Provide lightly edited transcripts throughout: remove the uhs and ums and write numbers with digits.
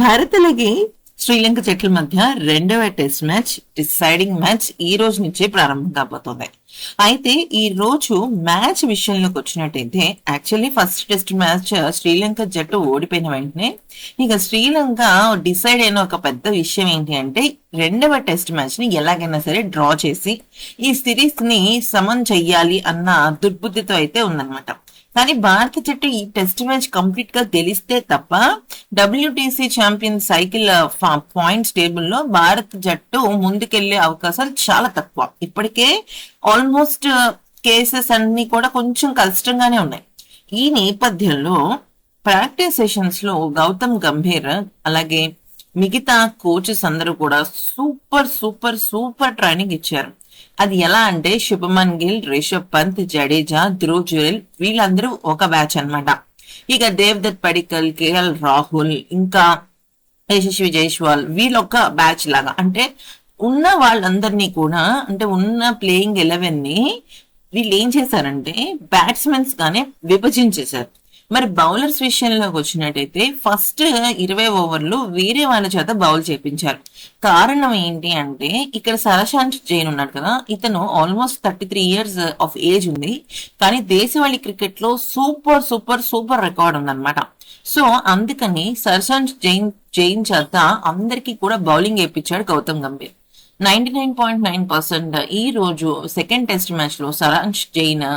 భారత్లకి శ్రీలంక జట్ల మధ్య రెండవ టెస్ట్ మ్యాచ్ డిసైడింగ్ మ్యాచ్ ఈ రోజు నుంచే ప్రారంభం కాబోతోంది. అయితే ఈ రోజు మ్యాచ్ విషయంలోకి వచ్చినట్టయితే actually first test match Sri Lanka జట్టు ఓడిపోయిన వెంటనే ఇక శ్రీలంక డిసైడ్ అయిన ఒక పెద్ద విషయం ఏంటి అంటే రెండవ టెస్ట్ మ్యాచ్ ని ఎలాగైనా సరే డ్రా చేసి ఈ సిరీస్ ని సమన్ చెయ్యాలి అన్న దుర్బుద్ధితో అయితే ఉందన్నమాట. కానీ భారత జట్టు ఈ టెస్ట్ మ్యాచ్ కంప్లీట్ గా గెలిస్తే తప్ప WTC champion cycle points table లో భారత జట్టు ముందుకెళ్లే అవకాశాలు చాలా తక్కువ. ఇప్పటికే ఆల్మోస్ట్ కేసెస్ అన్ని కూడా కొంచెం కష్టంగానే ఉన్నాయి. ఈ నేపథ్యంలో ప్రాక్టీస్ సెషన్స్ లో గౌతమ్ గంభీర్ అలాగే మిగతా కోచెస్ అందరూ కూడా సూపర్ సూపర్ సూపర్ ట్రైనింగ్ ఇచ్చారు. అది ఎలా అంటే శుభమన్ గిల్, రిషబ్ పంత్, జడేజా, ధ్రువ్ జురెల్ వీళ్ళందరూ ఒక బ్యాచ్ అన్నమాట. ఇక దేవ్దత్ పడిక్కల్, కేఎల్ రాహుల్, ఇంకా యశస్వి జైస్వాల్ వీళ్ళొక బ్యాచ్ లాగా, అంటే ఉన్న వాళ్ళందరినీ కూడా అంటే ఉన్న ప్లేయింగ్ 11 ని వీళ్ళు ఏం చేశారంటే బ్యాట్స్మెన్స్ గానే విభజించేశారు. మరి బౌలర్స్ విషయంలోకి వచ్చినట్టయితే ఫస్ట్ 20 ఓవర్లు వేరే వాళ్ళ చేత బౌల్ చేపించారు. కారణం ఏంటి అంటే ఇక్కడ సరశాంత్ జైన్ ఉన్నాడు కదా, ఇతను ఆల్మోస్ట్ 33 ఇయర్స్ ఆఫ్ ఏజ్ ఉంది. కానీ దేశవాళీ క్రికెట్ లో సూపర్ సూపర్ సూపర్ రికార్డ్ ఉందన్నమాట. సో అందుకని సరశాంత్ జైన్ చేత అందరికీ కూడా బౌలింగ్ వేయించాడు గౌతమ్ గంభీర్. 99.9% ఈ రోజు సెకండ్ టెస్ట్ మ్యాచ్ లో సరాంష్ జైన్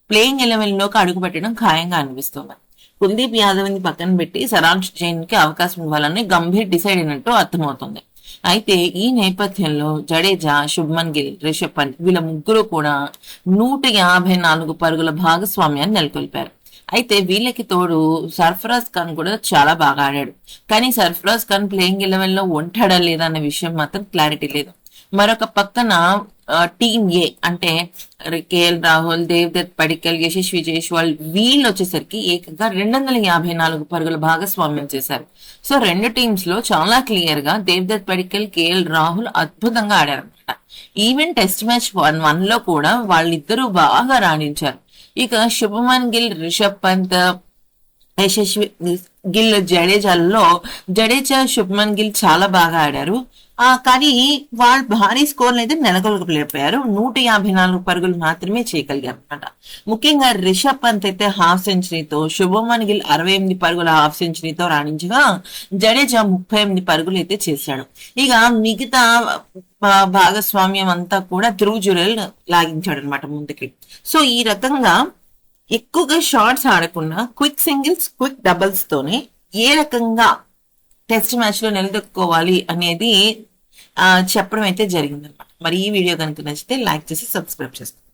ప్లేయింగ్ 11 లోకి అడుగు పెట్టడం ఖాయంగా అనిపిస్తుంది. కుల్దీప్ యాదవ్ ని పక్కన పెట్టి సరాంష్ జైన్ కి అవకాశం ఇవ్వాలని గంభీర్ డిసైడ్ అయినట్టు అర్థమవుతుంది. అయితే ఈ నేపథ్యంలో జడేజా, శుభ్మన్ గిల్, రిషబ్ పంత్ వీళ్ళ ముగ్గురు కూడా 154 పరుగుల భాగస్వామ్యాన్ని నెలకొల్పారు. అయితే వీళ్ళకి తోడు సర్ఫరాజ్ ఖాన్ కూడా చాలా బాగా ఆడాడు. కానీ సర్ఫరాజ్ ఖాన్ ప్లేయింగ్ 11 లో ఉంటాడా లేదా అనే విషయం మాత్రం క్లారిటీ లేదు. మరొక పక్కన టీమ్ ఏ అంటే కేఎల్ రాహుల్, దేవ్దత్ పడిక్కల్, యశస్వి జైస్వాల్ వీళ్ళు వచ్చేసరికి ఏకంగా 254 పరుగుల భాగస్వామ్యం చేశారు. సో రెండు టీమ్స్ లో చాలా క్లియర్ గా దేవ్దత్ పడిక్కల్, కేఎల్ రాహుల్ అద్భుతంగా ఆడారనమాట. ఈవెన్ టెస్ట్ మ్యాచ్ 1 లో కూడా వాళ్ళిద్దరూ బాగా రాణించారు. ఇక శుభమన్ గిల్, రిషబ్ పంత్, యశస్వి గిల్, జడేజా శుభ్మన్ గిల్ చాలా బాగా ఆడారు. కానీ వాళ్ళు భారీ స్కోర్లు అయితే నెలకొల్పలేకపోయారు. 154 పరుగులు మాత్రమే చేయగలిగారు అనమాట. ముఖ్యంగా రిషబ్ పంత్ అయితే హాఫ్ సెంచరీతో, శుభమన్ గిల్ 68 పరుగుల హాఫ్ సెంచరీతో రాణించగా జడేజా 38 పరుగులు అయితే చేశాడు. ఇక మిగతా భాగస్వామ్యం అంతా కూడా ధ్రువ్ జురెల్ లాగించాడు అనమాట ముందుకి. సో ఈ రకంగా ఎక్కువగా షార్ట్స్ ఆడకుండా క్విక్ సింగిల్స్, క్విక్ డబుల్స్ తోనే ఏ రకంగా టెస్ట్ మ్యాచ్ లో నిలదొక్కుకోవాలి అనేది చెప్పడం అయితే జరిగిందనమాట. మరి ఈ వీడియో కనుక నచ్చితే లైక్ చేసి సబ్స్క్రైబ్ చేసుకోండి.